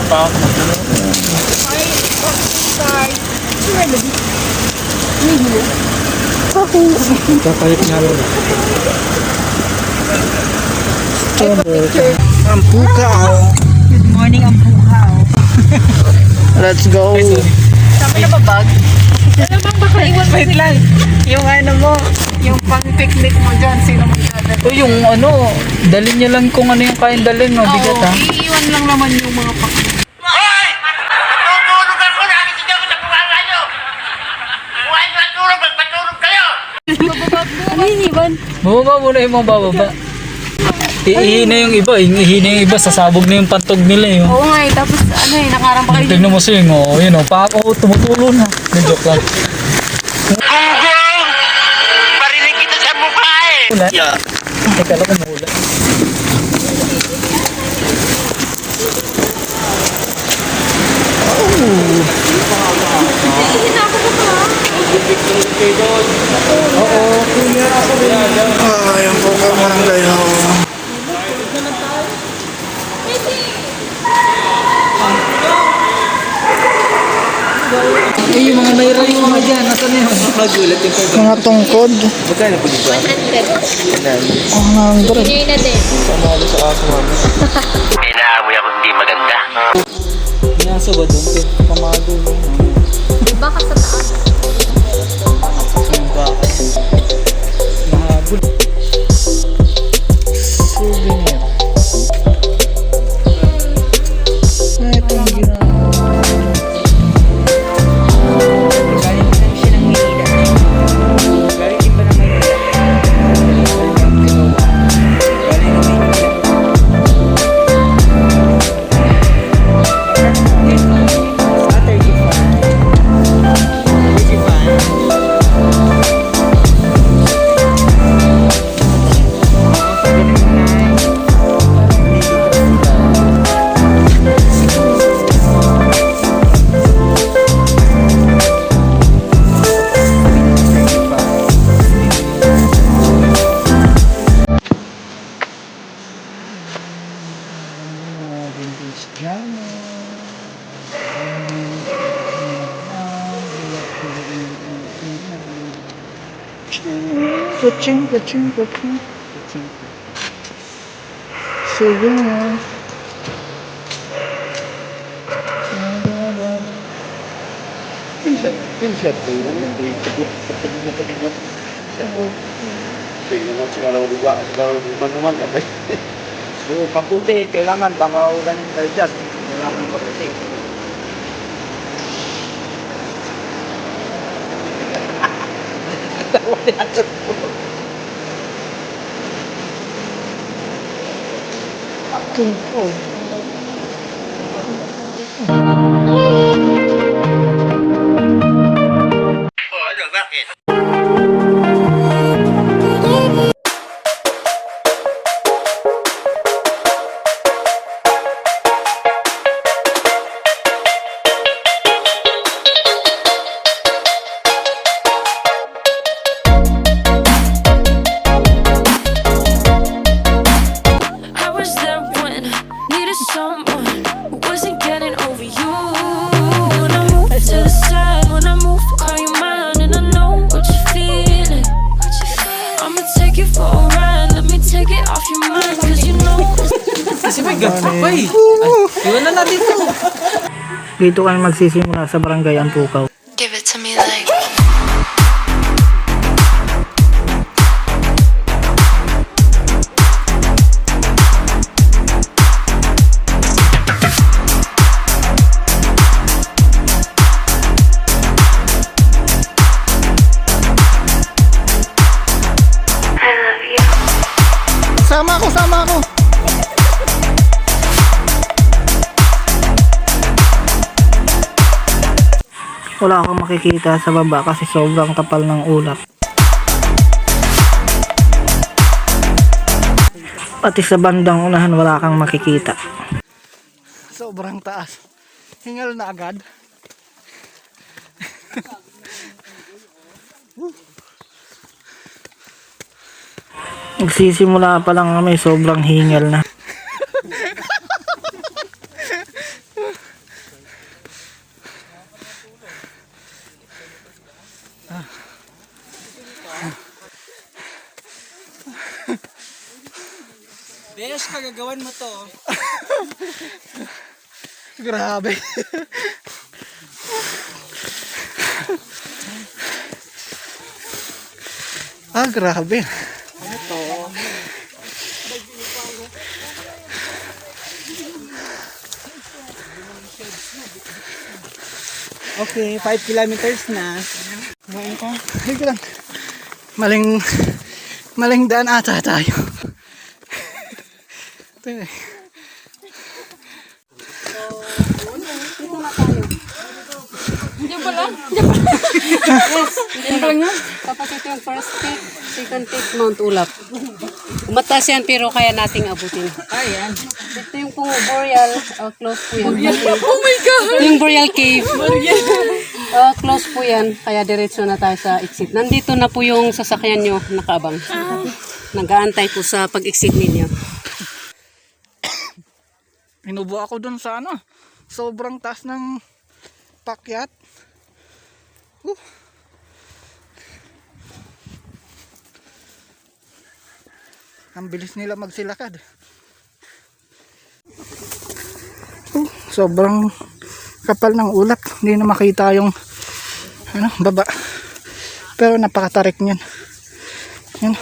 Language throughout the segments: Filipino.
pa ako. Ay, sorry. Kakalit nga lang. Ang pukaw. Good morning, ang buhaw. Let's go. Sabi na ba bag? Ano bang baka iwan mo sila? Yung ano mo, yung pang-picnic mo dyan, sino magdadala? Ito yung ano, dalhin niya lang kung ano yung kain dalhin, no? Bigat ha. Iiwan lang naman yung mga pang-picnic. Hoy! Natutulog ako! Nakikita ko sa bunganga nyo! Huwag matulog! Magpatulog kayo! Ano yun, Ivan? Bumaba muna yung mga bababa. Iihi na yung iba, iihi na yung iba, sasabog na yung pantog nila eh. Oo nga eh, tapos ano eh, nakarang pa kayo. Tignan mo siya yung, oh, yun oh, tumutulo na. Joke lang. Google! Parinig kita sa mukha eh! Ulan? Teka lang kung maulan. Yung pukaw barangay hall. Eh, yung mga mayroon yung mga dyan, nasan na yun? Magulat yung kayo. Mga tungkod. Magkano po dito? 100. Yun na din. Inaamoy ako hindi maganda. Nasa ba doon? Pamado yun. Baka sa taas. Yung bakit? Mahabol. Souvenir. Ito yung ginawa. Galing lang siya ng Manila. Galing din ba ng Manila? Galing ng Manila. Kucing. Souvenir. Pinset ko yun. Tingnan mo sa mga luwa. Manuman ka ba? So, kaputi, kailangan baka ulan tayo dyan. Kailangan kaputi. Tungkol. Ano, bakit? I was there when I needed someone who wasn't getting over you. When I move to the side, when I move, call you mine, and I know what you're feeling. I'ma take you for a ride, let me take it off your mind, cause you know Kasi may gagpa pa eh. Iwan na natin ito. Dito kami magsisimula sa barangay ang pukaw. give it to me like. Sama ako. Wala akong makikita sa baba kasi sobrang kapal ng ulap. Pati sa bandang unahan wala kang makikita. Sobrang taas. Hingal na agad. Nagsisimula pa lang kami, sobrang hingal na. Besh, kagagawan mo to. Grabe. Grabe. Okay, 5 kilometers na. Ngayon ka. Hindi lang. Maling daan ata tayo. Ito eh. Diyan pa lang. Yes, diyan pa lang yun. Tapos ito yung first peak, second peak, Mount Ulap. Mataas yan pero kaya nating abutin. Ayan. Ito yung kung Boreal, close po yan. Oh my God! Ito yung Boreal Cave. Close po yan, kaya diretso na tayo sa exit. Nandito na po yung sasakyan nyo, nakaabang. Nag-aantay po sa pag-exit ninyo. Pinubo ako dun sa ano. Sobrang taas ng pakyat. Ang bilis nila magsilakad. Sobrang kapal ng ulap. Hindi na makita yung baba. Pero napakatarik niyan. Yan.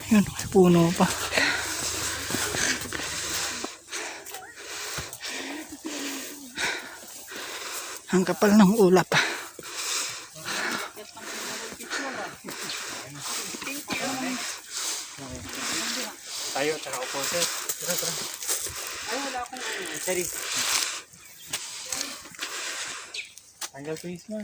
Yun, may puno pa. Ang kapal ng ulap. Tayo, tsaka upo sir. Tara. Ay, wala akong ano. Sorry. Tanggal face mo.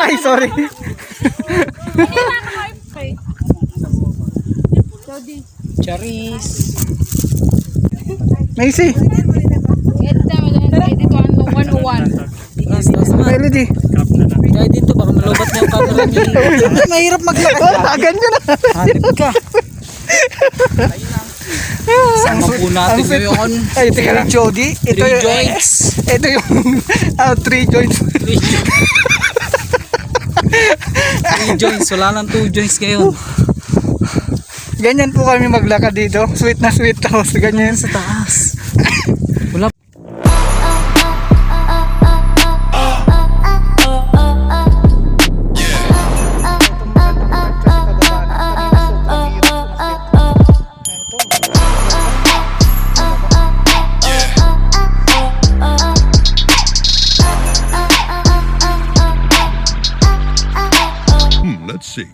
Ay, sorry. Charis. Macy, Melody. Kaya dito, baka malubat na yung camera niya. Mahirap maglakad. Ganyan na. Hanip ka. Sama po natin ngayon. Ay, teka lang, Jody. Ito 3 joints. Ito yung 3 joints. 3 joints. Wala lang 2 joints ngayon. Ganyan po kami maglakad dito. Sweet na sweet tapos ganyan. Sa taas. Wala. Let's see.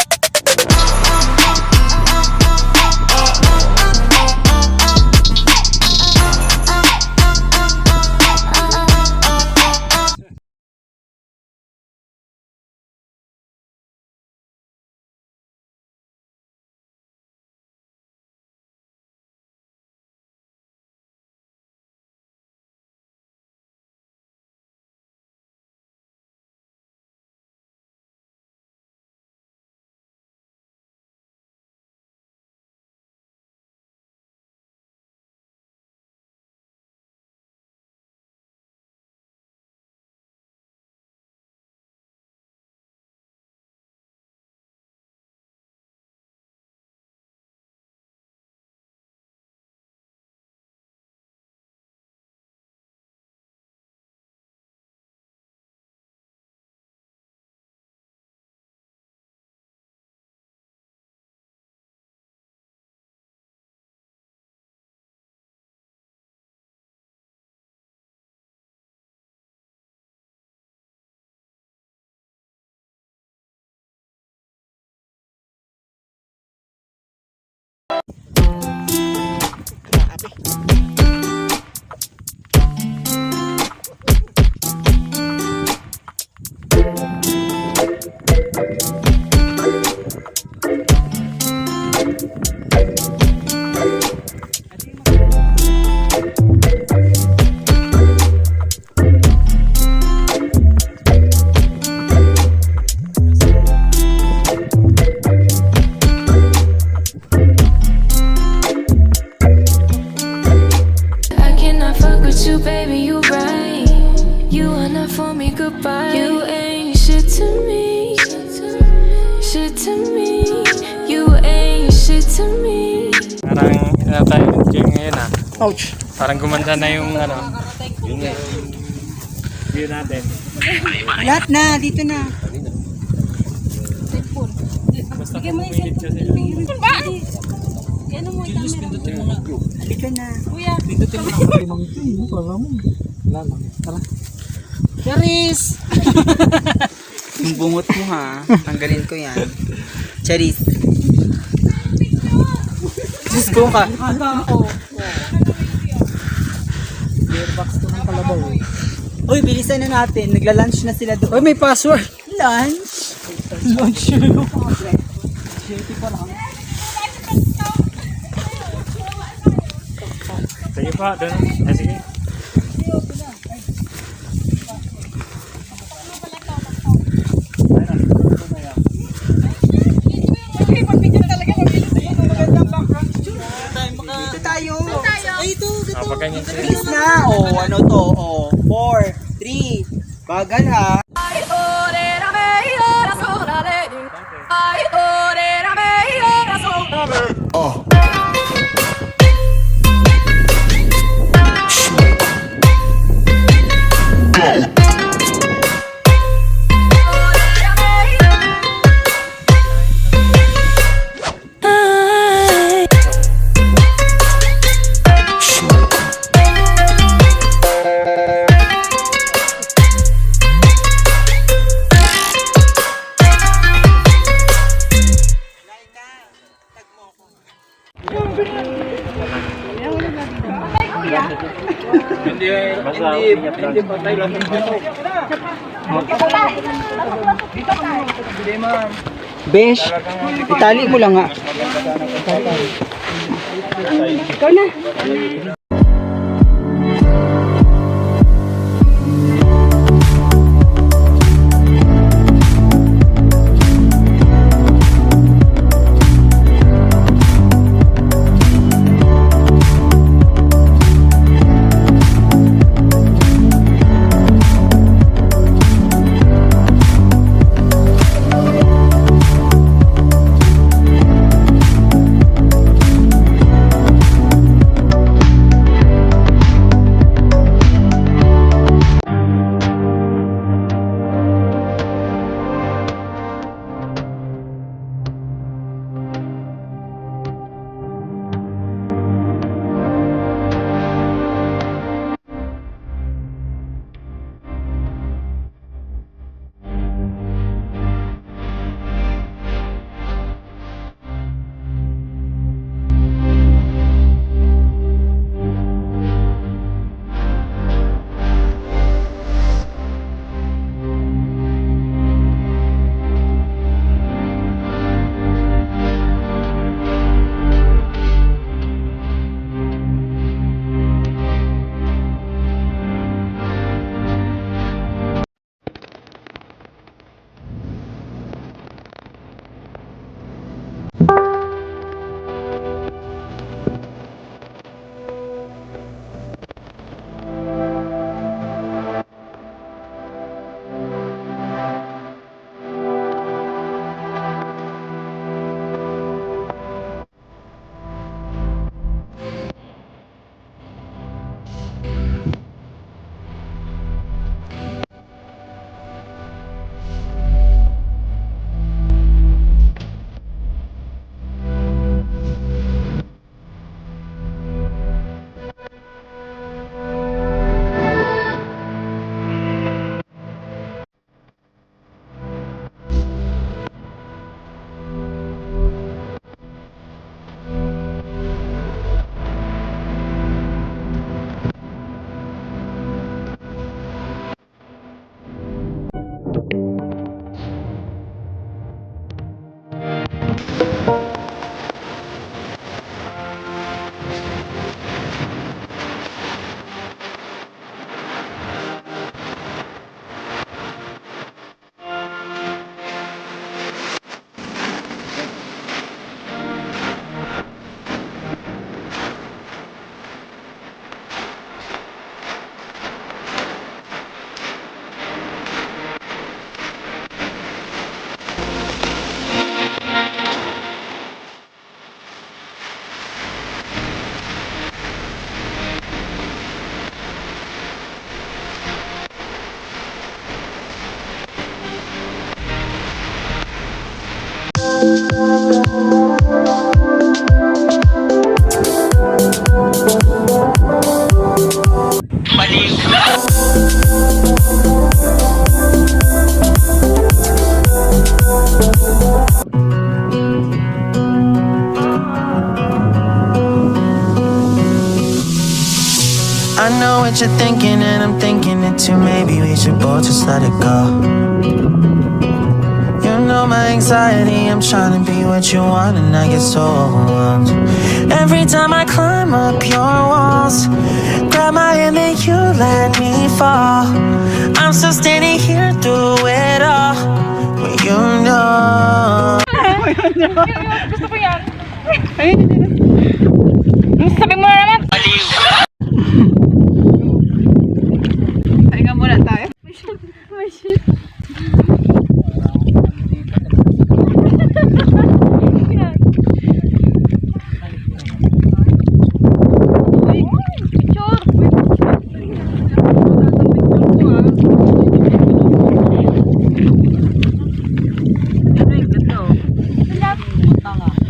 Parang na tayo yung ngayon ah. Ouch. Parang gumanda na yung ano. View natin. Lahat na, dito na. Basta pumilit kasi. Halika na. Charis! Yung bungot mo ha, tanggalin ko yan. Charis. Diyos ko ka. Uy, bilisan na natin. Nagla-lunch na sila doon. Uy, may password. Lunch? Sige pa, doon. Sige. Dito tayo. Ay, ito. Kapag ganyan sila. Bilis na. Oh, ano to? Oh, 4, 3. Bagal ha. Hindi patay lang. Besh, itali mo lang nga. I know what you're thinking and I'm thinking it too. Maybe we should both just let it go. You know my anxiety, I'm trying to be what you want and I get so overwhelmed. Every time I climb up your walls, grab my hand and you let me fall. I'm still standing here through it all, but you know. Gusto ko yan. Sabi mo na naman. Pahinga muna tayo.